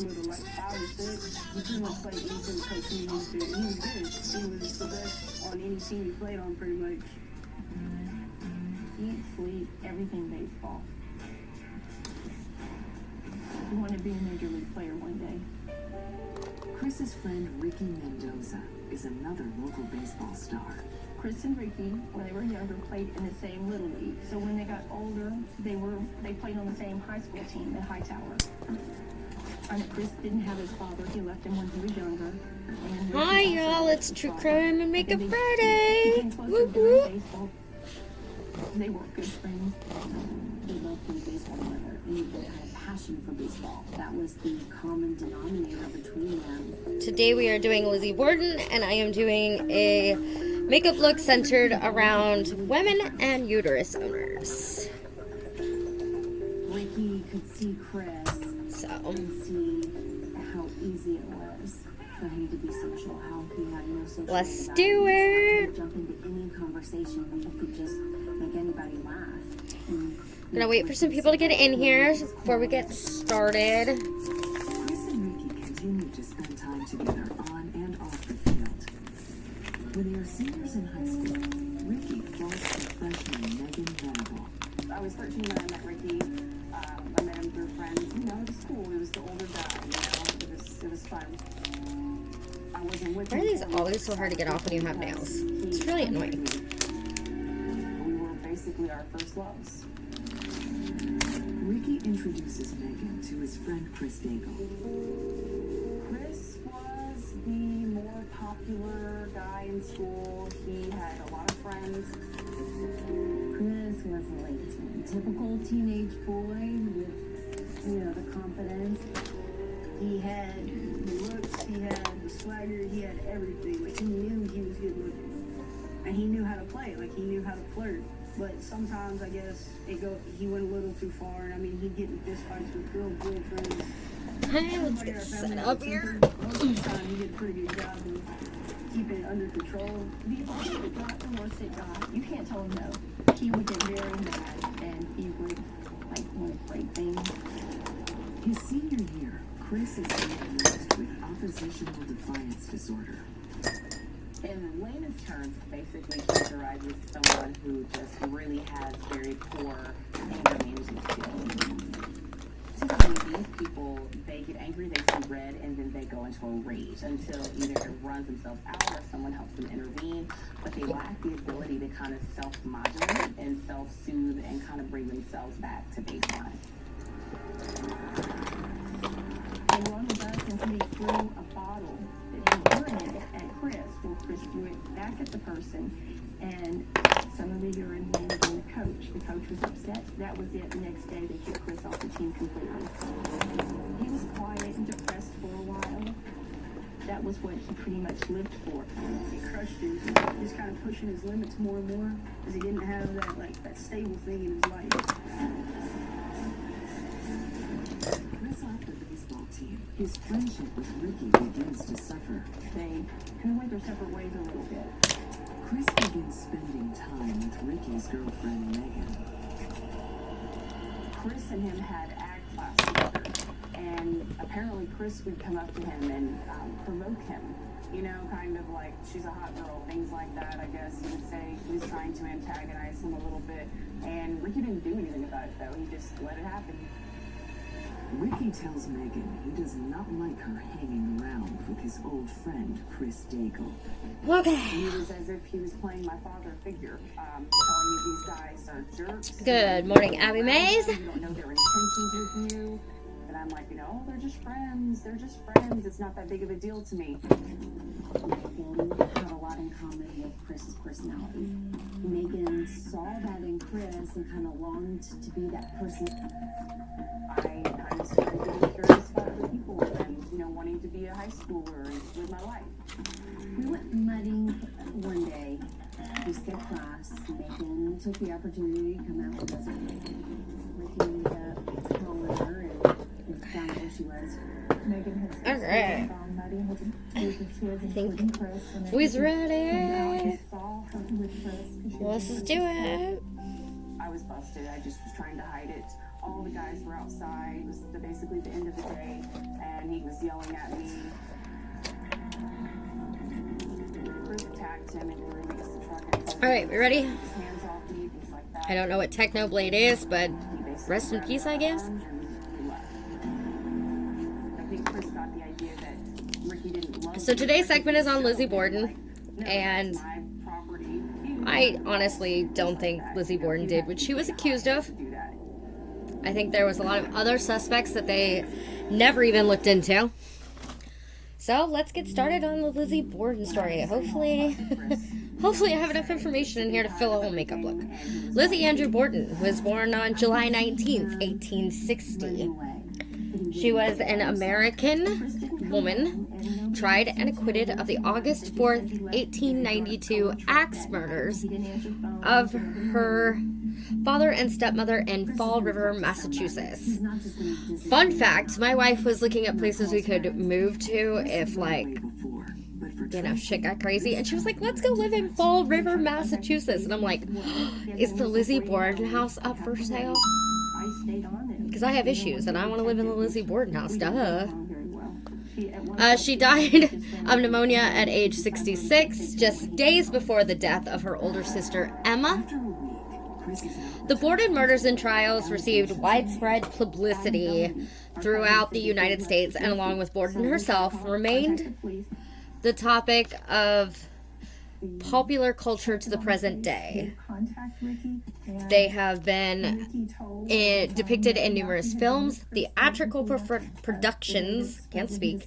Little, like 5 or 6, he pretty much played anything the coach needed him to do. He was good. He was the best on any team he played on, pretty much. Eat, sleep, everything baseball. He wanted to be a major league player one day. Chris's friend Ricky Mendoza is another local baseball star. Chris and Ricky, when they were younger, played in the same little league. So when they got older, they played on the same high school team at Hightower. And Chris didn't have his father. He left him when he was younger. Hi, y'all. It's True Crime and Makeup Friday. Whoop, whoop. They were good friends. They both played baseball together, and they both had a passion for baseball. That was the common denominator between them. Today we are doing Lizzie Borden, and I am doing a makeup look centered around women and uterus owners. Ricky could see Chris and see how easy it was for him to be social, how he had no social Let's do it. Jump into any conversation, and he could just make anybody laugh. I'm gonna wait for some people to get in here before we get started. Chris and Ricky continued to spend time together on and off the field. When they are seniors in high school, Ricky falls for freshman Megan Venable. I was 13 when I met Ricky. I met him through friends. You know, it was cool. He was the older guy. You know, it was fun. I wasn't with him. Why are these always so hard to get off when you have nails? It's really annoying. We were basically our first loves. Ricky introduces Megan to his friend Chris Daigle. Chris was the more popular guy in school. He had a lot of friends. Chris was a typical teenage boy with, the confidence. He had the looks, he had the swagger, he had everything. Like, he knew he was good looking. And he knew how to play, like, he knew how to flirt. But sometimes, I guess, he went a little too far. And I mean, he'd get in fist fights with girlfriends. Hey, let's get set up here. Most of the time, he did a pretty good job of keeping it under control. The opposite guy, the worst guy, you can't tell him no. He would get very mad, and he would, want to break things. His senior year, Chris is diagnosed with oppositional defiance disorder. In layman's terms, basically characterizes someone who just really has very poor anger management skills. Typically, these people, they get angry, they see red, and then they go into a rage until either it runs themselves out or someone helps them intervene. But they lack the ability to kind of self-modulate and self-soothe and kind of bring themselves back to baseline. And one of us, and he threw a bottle that he urinated at Chris. Well, Chris threw it back at the person, and some of the urine landed on the coach. The coach was upset. That was it. The next day, they kicked Chris off the team completely. He was quiet and depressed for a while. That was what he pretty much lived for. It crushed him. Just kind of pushing his limits more and more, because he didn't have that stable thing in his life. Chris off the baseball team, his friendship with Ricky begins to suffer. They kind of went their separate ways a little bit. Chris begins spending time with Ricky's girlfriend, Megan. Chris and him had ag class together, and apparently Chris would come up to him and provoke him. You know, kind of like, she's a hot girl, things like that, I guess you would say. He was trying to antagonize him a little bit, and Ricky didn't do anything about it, though. He just let it happen. Ricky tells Megan he does not like her hanging around with his old friend, Chris Daigle. Okay. He was as if he was playing my father figure, telling me these guys are jerks. Good morning, Abby Mays. You don't know their intentions with you. And I'm like, they're just friends. They're just friends. It's not that big of a deal to me. Megan had a lot in common with Chris's personality. Megan saw that in Chris and kind of longed to be that person. I was trying to be curious about other people and, wanting to be a high schooler and live my life. We went mudding one day. We skipped class. Megan took the opportunity to come out with us. Ricky called her and found out who she was. Megan had Alright. gone mudding with a group of kids, including Chris. Who's ready? I saw her with Chris. Let's just do it. I was busted. I just was trying to hide it. all the guys were outside. It was basically the end of the day, and he was yelling at me. Chris attacked him and threw him against the truck. All right, we ready? His hands off me, things like that. I don't know what Technoblade is, but rest in peace, I guess. And he left. I think Chris got the idea that Ricky didn't love So him. today's segment is on Lizzie Borden, No, and it's my property. I honestly don't think Lizzie Borden did what she was accused of. Do that. I think there was a lot of other suspects that they never even looked into. So let's get started on the Lizzie Borden story. Hopefully I have enough information in here to fill a whole makeup look. Lizzie Andrew Borden was born on July 19th, 1860. She was an American woman, tried and acquitted of the August 4th, 1892 axe murders of her father and stepmother in Fall River, Massachusetts. Fun fact, my wife was looking at places we could move to if, like, you know, shit got crazy. And she was like, let's go live in Fall River, Massachusetts. And I'm like, is the Lizzie Borden house up for sale? Because I have issues and I want to live in the Lizzie Borden house, duh. She died of pneumonia at age 66, just days before the death of her older sister, Emma. The Borden murders and trials received widespread publicity throughout the United States, and along with Borden herself, remained the topic of popular culture to the present day. They have been depicted in numerous films, theatrical productions, can't speak,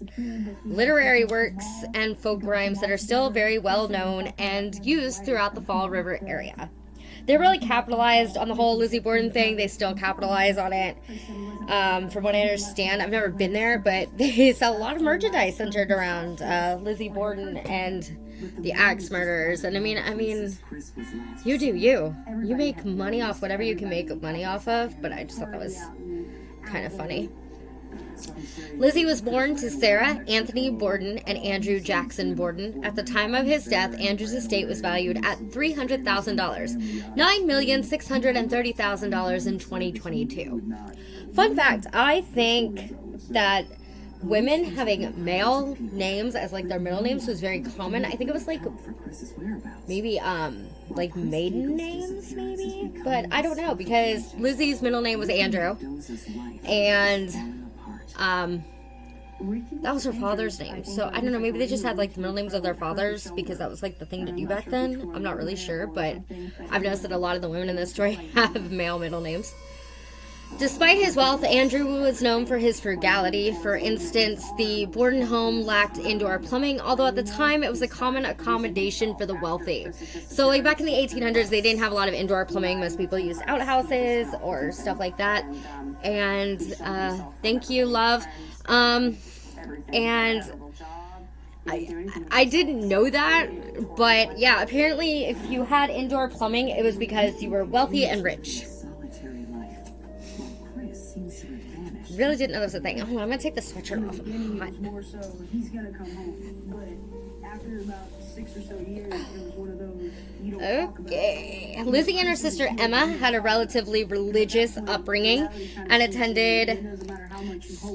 literary works, and folk rhymes that are still very well known and used throughout the Fall River area. They really capitalized on the whole Lizzie Borden thing. They still capitalize on it. From what I understand, I've never been there, but they sell a lot of merchandise centered around Lizzie Borden and the axe murders. And I mean, you do you. You make money off whatever you can make money off of, but I just thought that was kind of funny. Lizzie was born to Sarah Anthony Borden and Andrew Jackson Borden. At the time of his death, Andrew's estate was valued at $300,000, $9,630,000 in 2022. Fun fact, I think that women having male names as like their middle names was very common. I think it was like maybe like maiden names maybe, but I don't know, because Lizzie's middle name was Andrew, and that was her father's name. So I don't know, maybe they just had like the middle names of their fathers because that was like the thing to do back then. I'm not really sure, but I've noticed that a lot of the women in this story have male middle names. Despite his wealth, Andrew was known for his frugality. For instance, the Borden home lacked indoor plumbing, although at the time it was a common accommodation for the wealthy. So like back in the 1800s, they didn't have a lot of indoor plumbing. Most people used outhouses or stuff like that. And thank you, love. And I didn't know that, but yeah, apparently if you had indoor plumbing, it was because you were wealthy and rich. Really didn't know that was a thing. Oh, I'm gonna take the sweatshirt off. I'm hot. More so, he's gonna come home. But after about 6 or so years, it was one of those you don't talk about. Okay. Lizzie and her sister Emma had a relatively religious upbringing and attended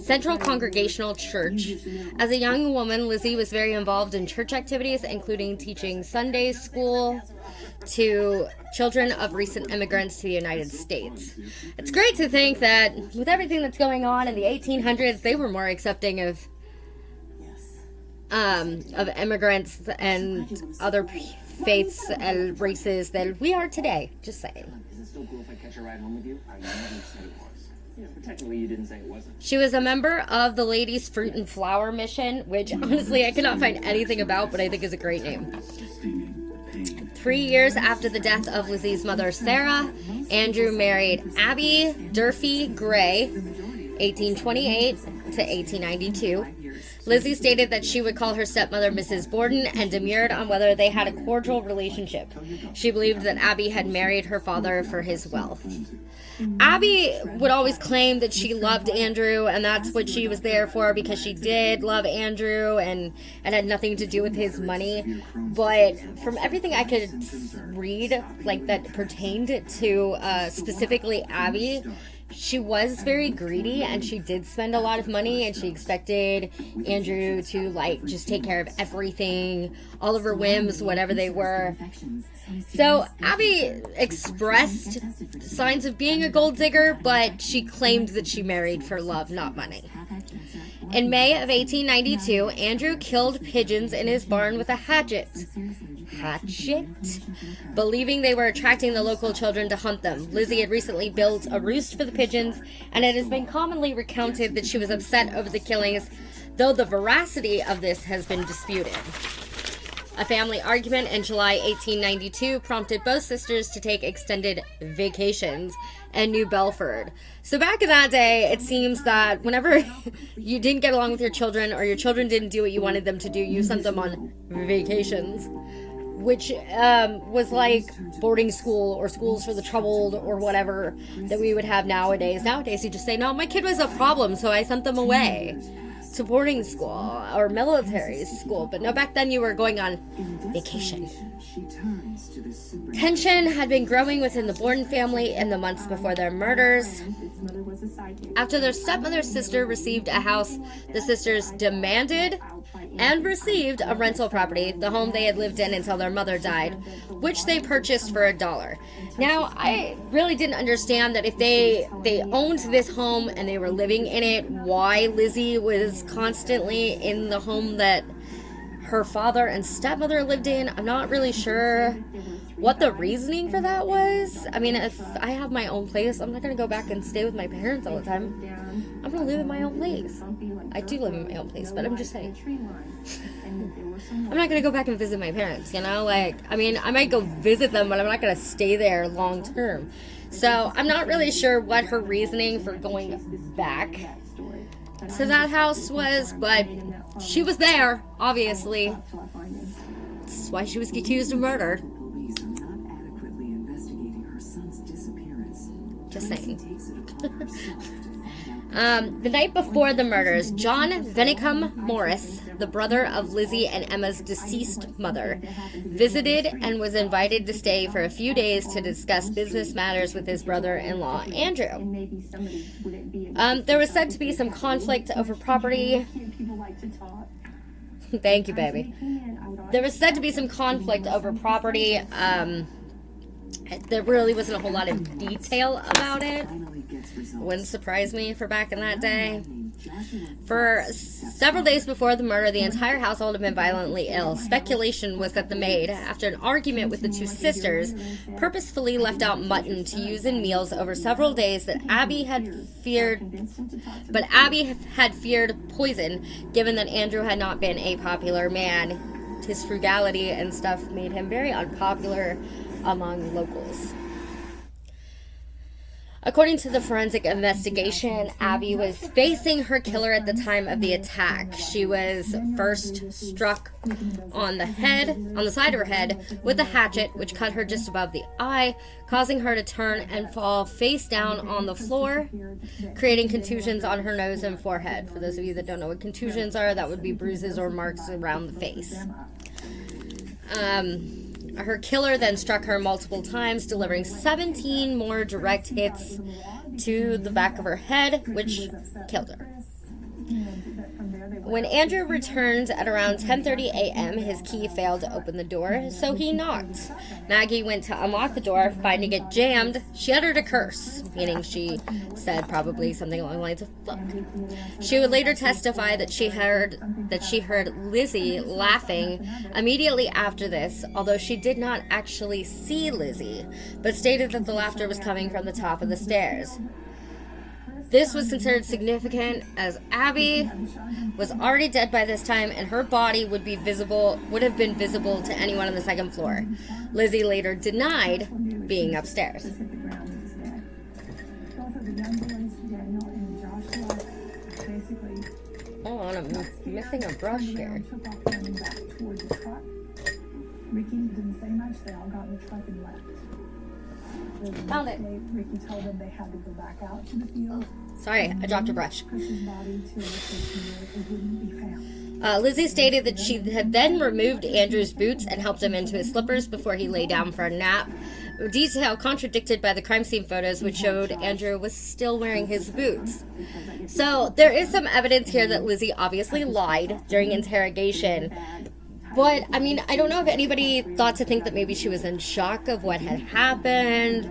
Central Congregational Church. As a young woman, Lizzie was very involved in church activities, including teaching Sunday school to children of recent immigrants to the United States. It's great to think that with everything that's going on in the 1800s, they were more accepting of immigrants and other faiths and races than we are today. Just saying. Is it still cool if I catch a ride home with you? I never said it was. Yeah, but technically you didn't say it wasn't. She was a member of the Ladies' Fruit and Flower Mission, which honestly I cannot find anything about, but I think is a great name. 3 years after the death of Lizzie's mother, Sarah, Andrew married Abby Durfee Gray, 1828 to 1892. Lizzie stated that she would call her stepmother Mrs. Borden and demurred on whether they had a cordial relationship. She believed that Abby had married her father for his wealth. Abby would always claim that she loved Andrew, and that's what she was there for, because she did love Andrew, and it had nothing to do with his money. But from everything I could read, like that pertained to specifically Abby, she was very greedy, and she did spend a lot of money, and she expected Andrew to, like, just take care of everything, all of her whims, whatever they were. So Abby expressed signs of being a gold digger, but she claimed that she married for love, not money. In May of 1892, Andrew killed pigeons in his barn with a hatchet, believing they were attracting the local children to hunt them. Lizzie had recently built a roost for the pigeons, and it has been commonly recounted that she was upset over the killings, though the veracity of this has been disputed. A family argument in July 1892 prompted both sisters to take extended vacations in New Belford. So back in that day, it seems that whenever you didn't get along with your children, or your children didn't do what you wanted them to do, you sent them on vacations, which was like boarding school or schools for the troubled or whatever that we would have nowadays. Nowadays, you just say, no, my kid was a problem, so I sent them away to boarding school or military school. But no, back then you were going on vacation. Tension had been growing within the Borden family in the months before their murders. After their stepmother's sister received a house, the sisters demanded and received a rental property, the home they had lived in until their mother died, which they purchased for $1. Now, I really didn't understand that if they owned this home and they were living in it, why Lizzie was constantly in the home that her father and stepmother lived in. I'm not really sure what the reasoning for that was. I mean, if I have my own place, I'm not going to go back and stay with my parents all the time. I'm going to live in my own place. I do live in my own place, but I'm just saying. I'm not going to go back and visit my parents, you know? Like, I mean, I might go visit them, but I'm not going to stay there long term. So I'm not really sure what her reasoning for going back to that house was, but she was there, obviously. That's why she was accused of murder. Just saying. The night before the murders, John Venicum Morris, the brother of Lizzie and Emma's deceased mother, visited and was invited to stay for a few days to discuss business matters with his brother-in-law, Andrew. There was said to be some conflict over property. Thank you, baby. There was said to be some conflict over property. There really wasn't a whole lot of detail about it. Wouldn't surprise me for back in that day. For several days before the murder, the entire household had been violently ill. Speculation was that the maid, after an argument with the two sisters, purposefully left out mutton to use in meals over several days that Abby had feared poison, given that Andrew had not been a popular man. His frugality and stuff made him very unpopular among locals. According to the forensic investigation, Abby was facing her killer at the time of the attack. She was first struck on the side of her head with a hatchet, which cut her just above the eye, causing her to turn and fall face down on the floor, creating contusions on her nose and forehead. For those of you that don't know what contusions are, that would be bruises or marks around the face. Her killer then struck her multiple times, delivering 17 more direct hits to the back of her head, which killed her. When Andrew returned at around 10:30 a.m., his key failed to open the door, so he knocked. Maggie went to unlock the door, finding it jammed. She uttered a curse, meaning she said probably something along the lines of "fuck." She would later testify that she heard Lizzie laughing immediately after this, although she did not actually see Lizzie, but stated that the laughter was coming from the top of the stairs. This was considered significant as Abby was already dead by this time, and her body would have been visible to anyone on the second floor. Lizzie later denied being upstairs. Hold on, I'm missing a brush here. Ricky didn't say much. They all got in the truck and left. Found it. Ricky told them they had to go back out to the field. Sorry, I dropped a brush. Chris's body to a location where it wouldn't be found. Lizzie stated that she had then removed Andrew's boots and helped him into his slippers before he lay down for a nap. detail contradicted by the crime scene photos, which showed Andrew was still wearing his boots. So there is some evidence here that Lizzie obviously lied during interrogation. But, I mean, I don't know if anybody thought to think that maybe she was in shock of what had happened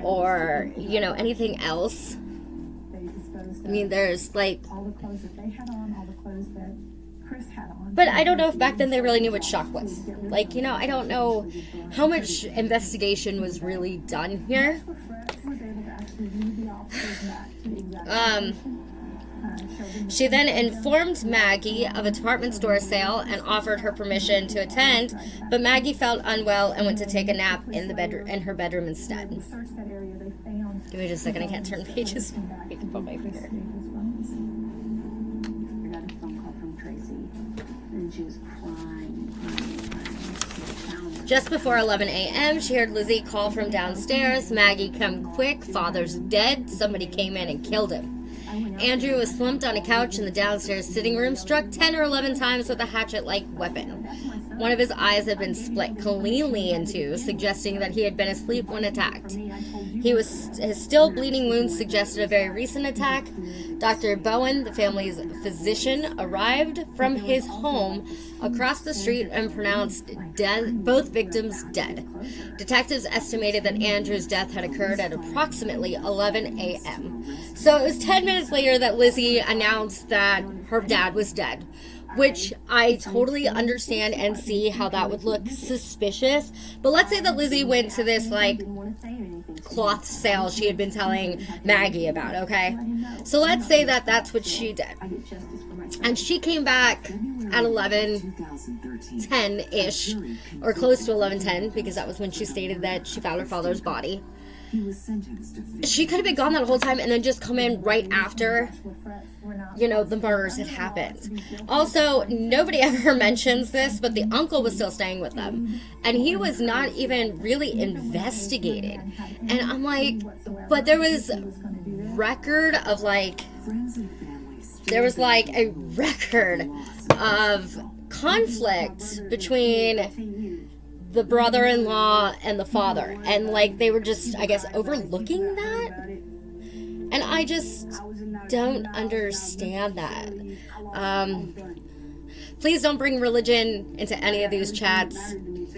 or, you know, anything else. I mean, there's, like... all the clothes that they had on, all the clothes that Chris had on. But I don't know if back then they really knew what shock was. Like, you know, I don't know how much investigation was really done here. She then informed Maggie of a department store sale and offered her permission to attend, but Maggie felt unwell and went to take a nap in her bedroom instead. Give me just a second, I can't turn pages. I can put my finger. I got a phone call from Tracy, and she was crying. Just before 11 a.m., she heard Lizzie call from downstairs. Maggie, come quick, father's dead. Somebody came in and killed him. Andrew was slumped on a couch in the downstairs sitting room, struck 10 or 11 times with a hatchet-like weapon. One of his eyes had been split cleanly in two, suggesting that he had been asleep when attacked. His still bleeding wounds suggested a very recent attack. Dr. Bowen, the family's physician, arrived from his home across the street and pronounced both victims dead. Detectives estimated that Andrew's death had occurred at approximately 11 a.m. So it was 10 minutes later that Lizzie announced that her dad was dead, which I totally understand and see how that would look suspicious. But let's say that Lizzie went to this, like, cloth sale she had been telling Maggie about, okay? So let's say that that's what she did. And she came back at 11:10-ish, or close to 11:10, because that was when she stated that she found her father's body. She could have been gone that whole time and then just come in right after, you know, the murders had happened. Also, nobody ever mentions this, but the uncle was still staying with them. And he was not even really investigated. And I'm like, but there was record of, like, there was, like, a record of conflict between the brother-in-law and the father, and like they were just, I guess, overlooking that, and I just don't understand that. Please don't bring religion into any of these chats.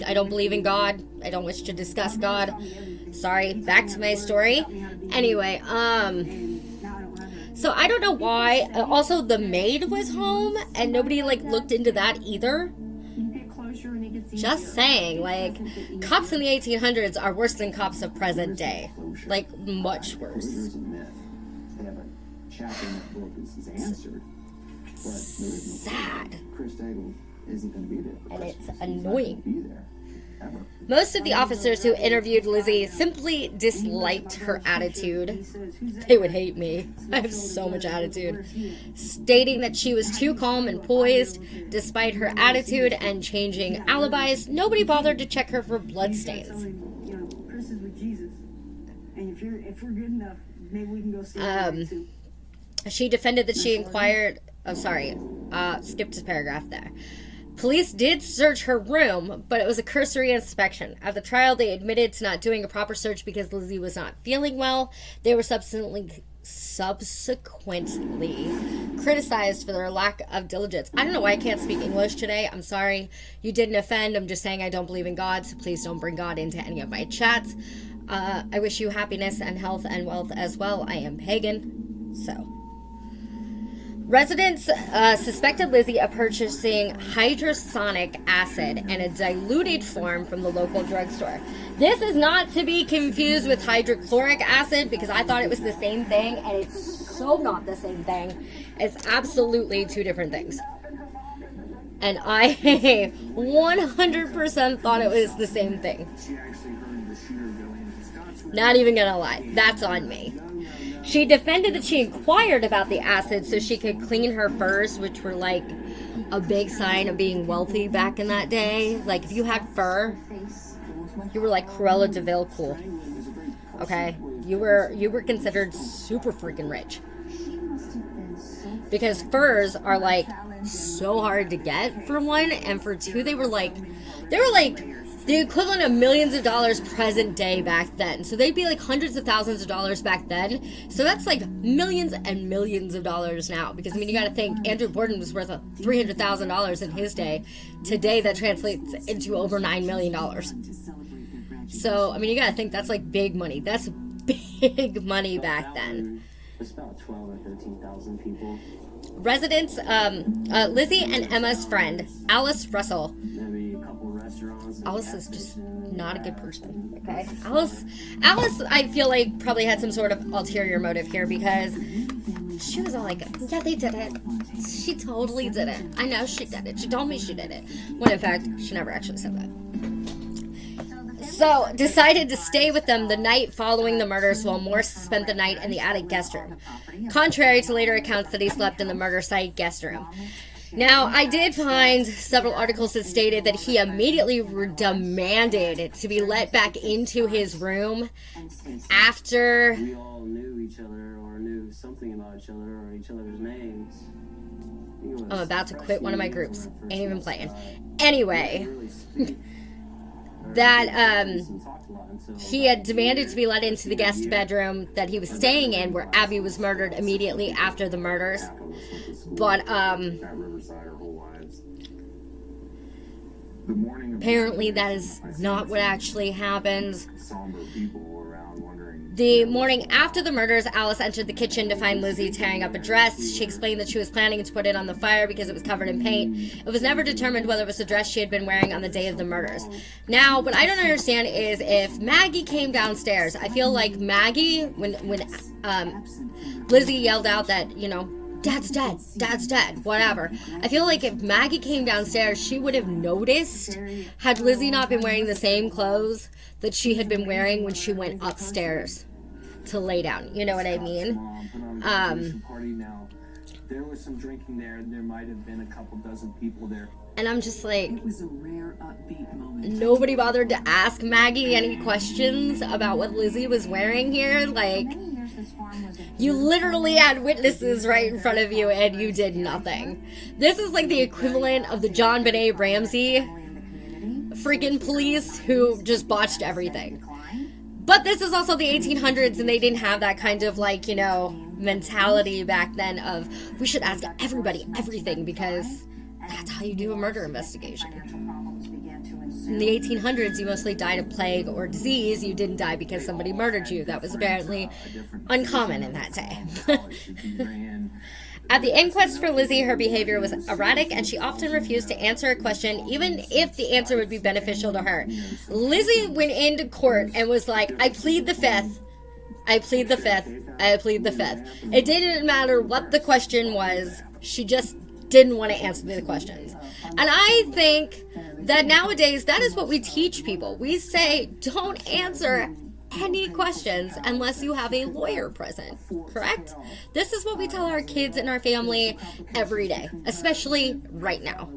I don't believe in God. I don't wish to discuss God. Sorry, back to my story. Anyway, so I don't know why. Also, the maid was home and nobody like looked into that either. Just saying, like, cops in the 1800s are worse than cops of present day. Like, much worse. Sad. And it's annoying. Most of the officers who interviewed Lizzie simply disliked her attitude. They would hate me. I have so much attitude. Stating that she was too calm and poised. Despite her attitude and changing alibis, nobody bothered to check her for bloodstains. Chris is with Jesus. And if we're good enough, maybe we can go see She defended that she inquired... Oh, sorry. Skipped a paragraph there. Police did search her room, but it was a cursory inspection. At the trial, they admitted to not doing a proper search because Lizzie was not feeling well. They were subsequently criticized for their lack of diligence. I don't know why I can't speak English today. I'm sorry. You didn't offend. I'm just saying I don't believe in God, so please don't bring God into any of my chats. I wish you happiness and health and wealth as well. I am pagan, so... Residents suspected Lizzie of purchasing hydrosonic acid in a diluted form from the local drugstore. This is not to be confused with hydrochloric acid because I thought it was the same thing, and it's so not the same thing. It's absolutely two different things. And I 100% thought it was the same thing. Not even gonna lie. That's on me. She defended that she inquired about the acid so she could clean her furs, which were like a big sign of being wealthy back in that day. Like, if you had fur, you were like Cruella de Vil cool. Okay? You were considered super freaking rich. Because furs are like so hard to get, for one, and for two, they were like the equivalent of millions of dollars present day back then. So they'd be like hundreds of thousands of dollars back then. So that's like millions and millions of dollars now. Because, I mean, you got to think Andrew Borden was worth $300,000 in his day. Today, that translates into over $9 million. So, I mean, you got to think that's like big money. That's big money back then. It's about 12 or 13,000 people. Residents, Lizzie and Emma's friend, Alice Russell. Maybe a couple restaurants. Alice is just not a good person, okay? Alice, I feel like probably had some sort of ulterior motive here because she was all like, yeah, they did it. She totally did it. I know she did it. She told me she did it. When in fact, she never actually said that. So, decided to stay with them the night following the murders while Morse spent the night in the attic guest room. Contrary to later accounts that he slept in the murder site guest room. Now, I did find several articles that stated that he immediately demanded to be let back into his room after... We all knew each other or knew something about each other or each other's names. I'm about to quit one of my groups. Ain't even playing. Anyway... that he had demanded to be let into the guest bedroom that he was staying in where Abby was murdered immediately after the murders. But apparently that is not what actually happened. The morning after the murders, Alice entered the kitchen to find Lizzie tearing up a dress. She explained that she was planning to put it on the fire because it was covered in paint. It was never determined whether it was the dress she had been wearing on the day of the murders. Now, what I don't understand is if Maggie came downstairs, I feel like Maggie, when Lizzie yelled out that, you know, Dad's dead, whatever. I feel like if Maggie came downstairs, she would have noticed had Lizzie not been wearing the same clothes that she had been wearing when she went upstairs to lay down. You know what I mean? There was some drinking there, and there might have been a couple dozen people there. And I'm just like, It was a rare upbeat moment. nobody bothered to ask Maggie any questions about what Lizzie was wearing here. Like, you literally had witnesses right in front of you and you did nothing. This is like the equivalent of the John Benet Ramsey freaking police who just botched everything. But this is also the 1800s and they didn't have that kind of like, you know, mentality back then of we should ask everybody everything because that's how you do a murder investigation. In the 1800s, you mostly died of plague or disease. You didn't die because somebody murdered you. That was apparently uncommon in that day. At the inquest for Lizzie, her behavior was erratic, and she often refused to answer a question, even if the answer would be beneficial to her. Lizzie went into court and was like, I plead the fifth. I plead the fifth. I plead the fifth. It didn't matter what the question was. She just didn't want to answer the questions. And I think that nowadays, that is what we teach people. We say, don't answer any questions unless you have a lawyer present, correct? This is what we tell our kids and our family every day, especially right now.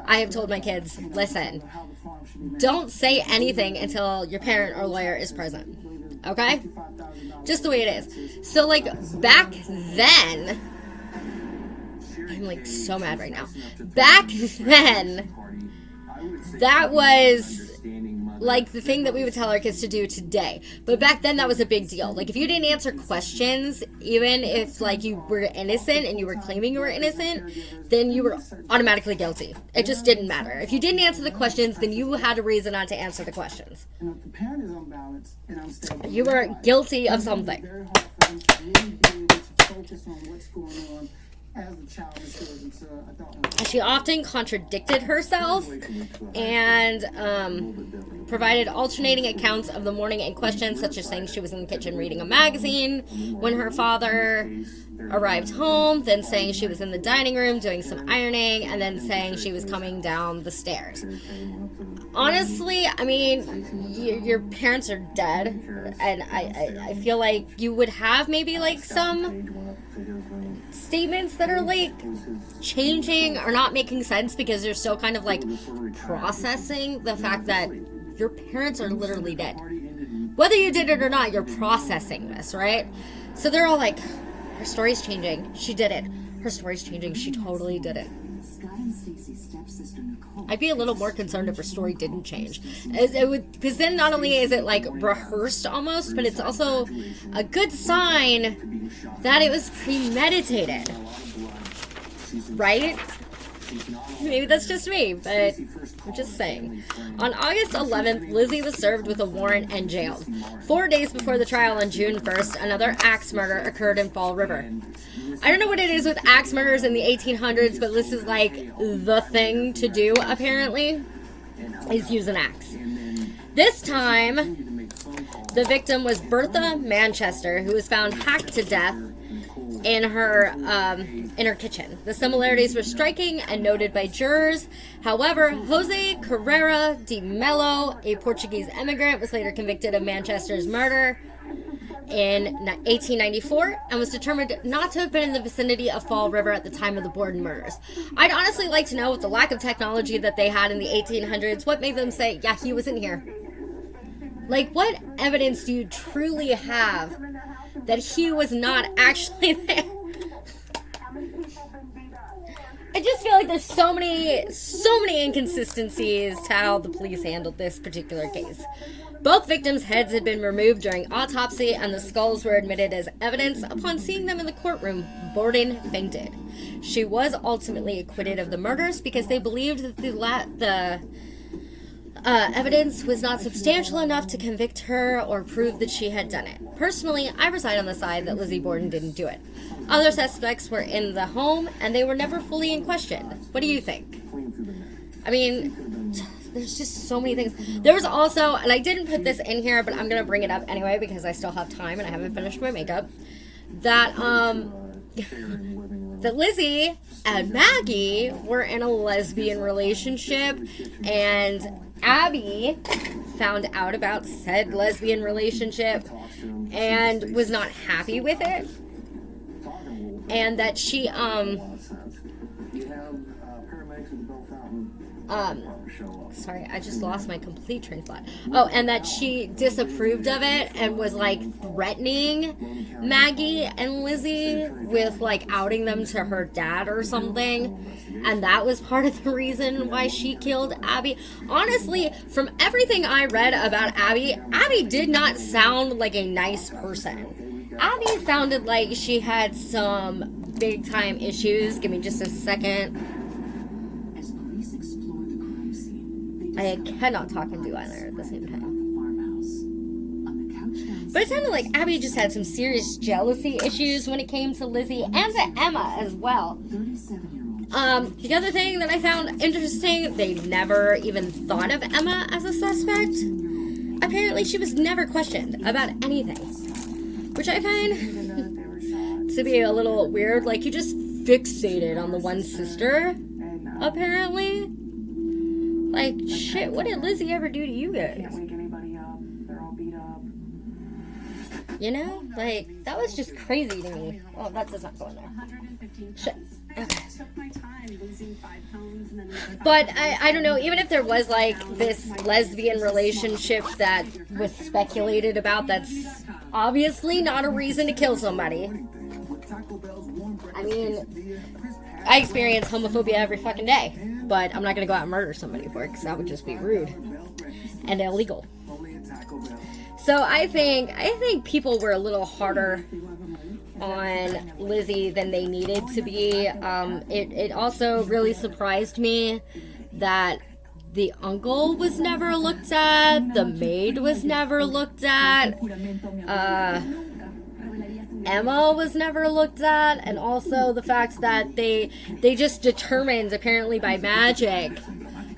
I have told my kids, listen, don't say anything until your parent or lawyer is present, okay? Just the way it is. So, like, back then, I'm, like, so mad right now. Back then, that was like the thing that we would tell our kids to do today. But back then that was a big deal. Like if you didn't answer questions, even if like you were innocent and you were claiming you were innocent, then you were automatically guilty. It just didn't matter. If you didn't answer the questions, then you had a reason not to answer the questions. You were guilty of something. She often contradicted herself and provided alternating accounts of the morning in question, such as saying she was in the kitchen reading a magazine when her father arrived home, then saying she was in the dining room doing some ironing, and then saying she was coming down the stairs. Honestly, I mean, your parents are dead, and I feel like you would have maybe like some statements that are like changing or not making sense because you're still kind of like processing the fact that your parents are literally dead. Whether you did it or not, you're processing this, right? So they're all like, her story's changing. She did it. Her story's changing. She totally did it. Scott and Stacy's stepsister Nicole. I'd be a little more concerned if her story didn't change. It would, because then not only is it like rehearsed almost, but it's also a good sign that it was premeditated. Right? Maybe that's just me, but I'm just saying. On August 11th, Lizzie was served with a warrant and jailed. 4 days before the trial on June 1st, another axe murder occurred in Fall River. I don't know what it is with axe murders in the 1800s, but this is like the thing to do, apparently, is use an axe. This time, the victim was Bertha Manchester, who was found hacked to death in her kitchen. The similarities were striking and noted by jurors. However, Jose Carrera de Mello, a Portuguese immigrant, was later convicted of Manchester's murder in 1894 and was determined not to have been in the vicinity of Fall River at the time of the Borden murders. I'd honestly like to know, with the lack of technology that they had in the 1800s, what made them say, yeah, he was in here. Like, what evidence do you truly have that he was not actually there? I just feel like there's so many inconsistencies to how the police handled this particular case. Both victims' heads had been removed during autopsy, and the skulls were admitted as evidence. Upon seeing them in the courtroom, Borden fainted. She was ultimately acquitted of the murders because they believed that the evidence was not substantial enough to convict her or prove that she had done it. Personally, I reside on the side that Lizzie Borden didn't do it. Other suspects were in the home, and they were never fully in question. What do you think? I mean, there's just so many things. There was also, and I didn't put this in here, but I'm going to bring it up anyway because I still have time and I haven't finished my makeup, that that Lizzie and Maggie were in a lesbian relationship, and Abby found out about said lesbian relationship and was not happy with it, and that she sorry, I just lost my complete train of thought. Oh, and that she disapproved of it and was like threatening Maggie and Lizzie with like outing them to her dad or something. And that was part of the reason why she killed Abby. Honestly, from everything I read about Abby, Abby did not sound like a nice person. Abby sounded like she had some big time issues. Give me just a second. I cannot talk and do either at the same time. But it sounded like Abby just had some serious jealousy issues when it came to Lizzie and to Emma as well. The other thing that I found interesting, they never even thought of Emma as a suspect. Apparently she was never questioned about anything, which I find to be a little weird. Like, you just fixated on the one sister, apparently. Like, shit, what did Lizzie ever do to you guys? Can't wake anybody up. They're all beat up. You know? Like, that was just crazy to me. Oh, that does not go in there. Shit. Okay. But I don't know, even if there was like this lesbian relationship that was speculated about, that's obviously not a reason to kill somebody. I mean, I experience homophobia every fucking day, but I'm not gonna go out and murder somebody for it, because that would just be rude and illegal. So I think people were a little harder on Lizzie than they needed to be. It also really surprised me that the uncle was never looked at, the maid was never looked at, Emma was never looked at, and also the fact that they just determined, apparently by magic,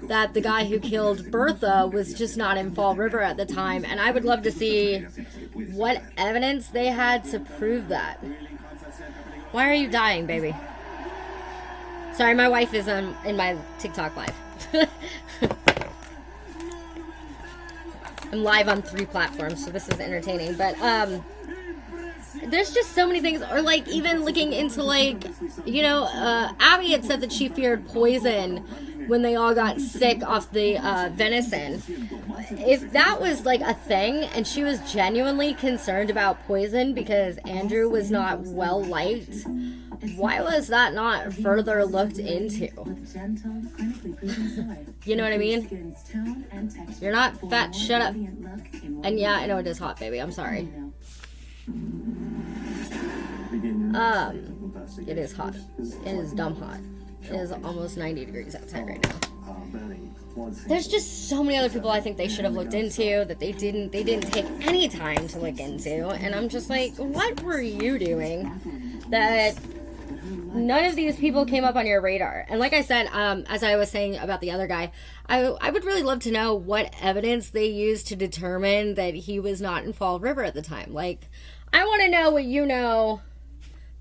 that the guy who killed Bertha was just not in Fall River at the time. And I would love to see what evidence they had to prove that. Why are you dying, baby? Sorry, my wife is in my TikTok live. I'm live on 3 platforms, so this is entertaining. But there's just so many things. Or like even looking into like, you know, Abby had said that she feared poison when they all got sick off the venison. If that was like a thing and she was genuinely concerned about poison because Andrew was not well liked, why was that not further looked into? You know what I mean? You're not fat, shut up. And yeah, I know it is hot, baby. I'm sorry. It is hot. It is dumb hot. It is almost 90 degrees outside right now. There's just so many other people I think they should have looked into that they didn't take any time to look into, and I'm just like, what were you doing that none of these people came up on your radar? And like I said, as I was saying about the other guy, I would really love to know what evidence they used to determine that he was not in Fall River at the time. Like, I want to know what you know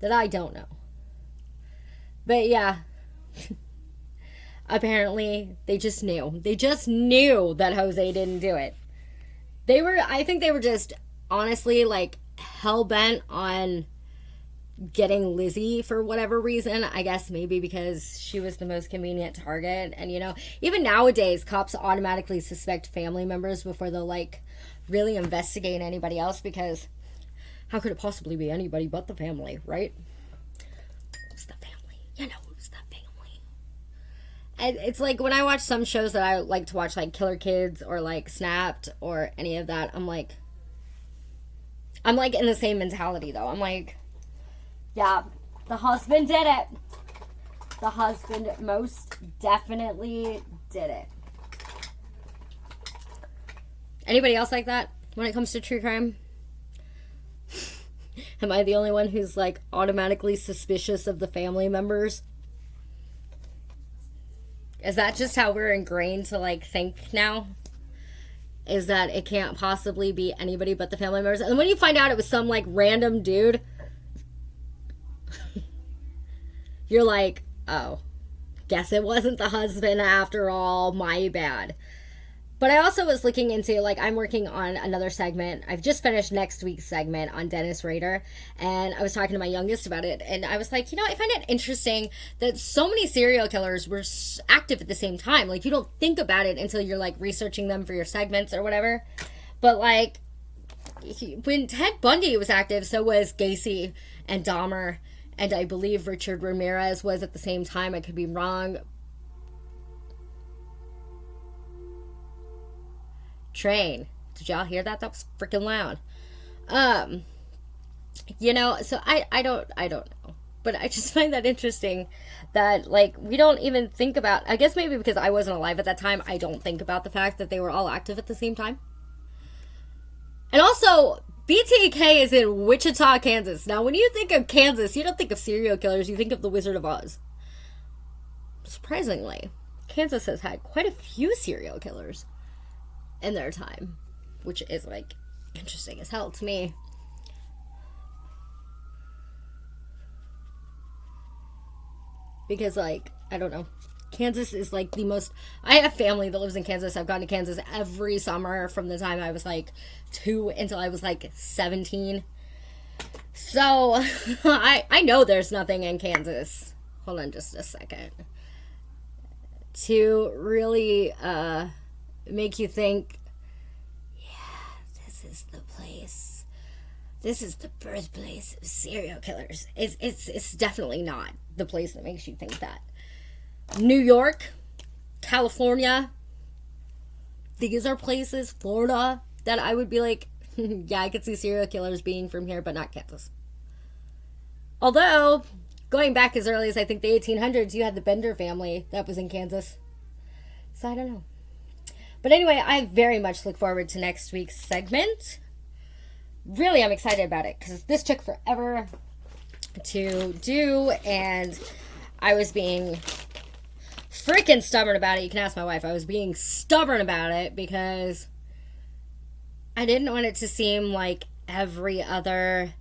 that I don't know. But yeah, apparently they just knew. They just knew that Jose didn't do it. I think they were just honestly like hell-bent on getting Lizzie for whatever reason. I guess maybe because she was the most convenient target. And you know, even nowadays, cops automatically suspect family members before they'll like really investigate anybody else, because how could it possibly be anybody but the family, right? Who's the family? You know who's the family. And it's like when I watch some shows that I like to watch, like Killer Kids or like Snapped or any of that, I'm like in the same mentality though. I'm like, yeah, the husband did it. The husband most definitely did it. Anybody else like that when it comes to true crime? Am I the only one who's like automatically suspicious of the family members? Is that just how we're ingrained to like think now? Is that it can't possibly be anybody but the family members? And when you find out it was some like random dude, you're like, oh, guess it wasn't the husband after all, my bad. But I also was looking into, like, I'm working on another segment. I've just finished next week's segment on Dennis Rader, and I was talking to my youngest about it, and I was like, you know, I find it interesting that so many serial killers were active at the same time. Like, you don't think about it until you're, like, researching them for your segments or whatever. But, like, when Ted Bundy was active, so was Gacy and Dahmer, and I believe Richard Ramirez was at the same time. I could be wrong. Train. Did y'all hear that? That was freaking loud. You know, so I don't know. But I just find that interesting that, like, we don't even think about, I guess maybe because I wasn't alive at that time, I don't think about the fact that they were all active at the same time. And also, BTK is in Wichita, Kansas. Now, when you think of Kansas, you don't think of serial killers, you think of the Wizard of Oz. Surprisingly, Kansas has had quite a few serial killers in their time, which is like interesting as hell to me. Because, like, I don't know, Kansas is like the most, I have family that lives in Kansas. I've gone to Kansas every summer from the time I was like 2 until I was like 17. So I know there's nothing in Kansas, hold on just a second, to really make you think, yeah, this is the place. This is the birthplace of serial killers. It's definitely not the place that makes you think that. New York, California, these are places, Florida, that I would be like, yeah, I could see serial killers being from here, but not Kansas. Although, going back as early as I think the 1800s, you had the Bender family that was in Kansas. So I don't know. But anyway, I very much look forward to next week's segment. Really, I'm excited about it because this took forever to do, and I was being freaking stubborn about it. You can ask my wife. I was being stubborn about it because I didn't want it to seem like every other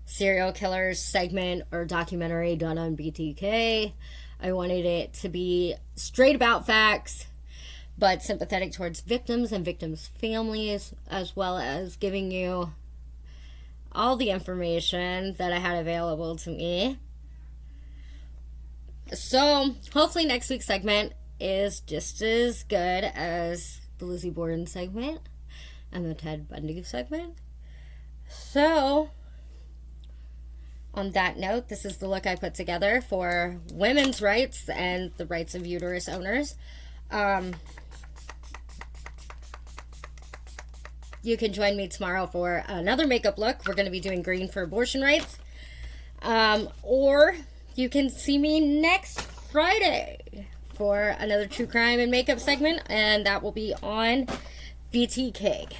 serial killer segment or documentary done on BTK. I wanted it to be straight about facts, but sympathetic towards victims and victims' families, as well as giving you all the information that I had available to me. So, hopefully next week's segment is just as good as the Lizzie Borden segment and the Ted Bundy segment. So, on that note, this is the look I put together for women's rights and the rights of uterus owners. You can join me tomorrow for another makeup look. We're going to be doing green for abortion rights. Or you can see me next Friday for another true crime and makeup segment, and that will be on BTK.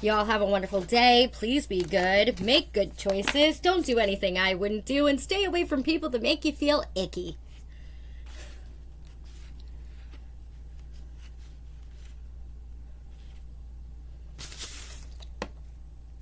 Y'all have a wonderful day. Please be good. Make good choices. Don't do anything I wouldn't do, and stay away from people that make you feel icky.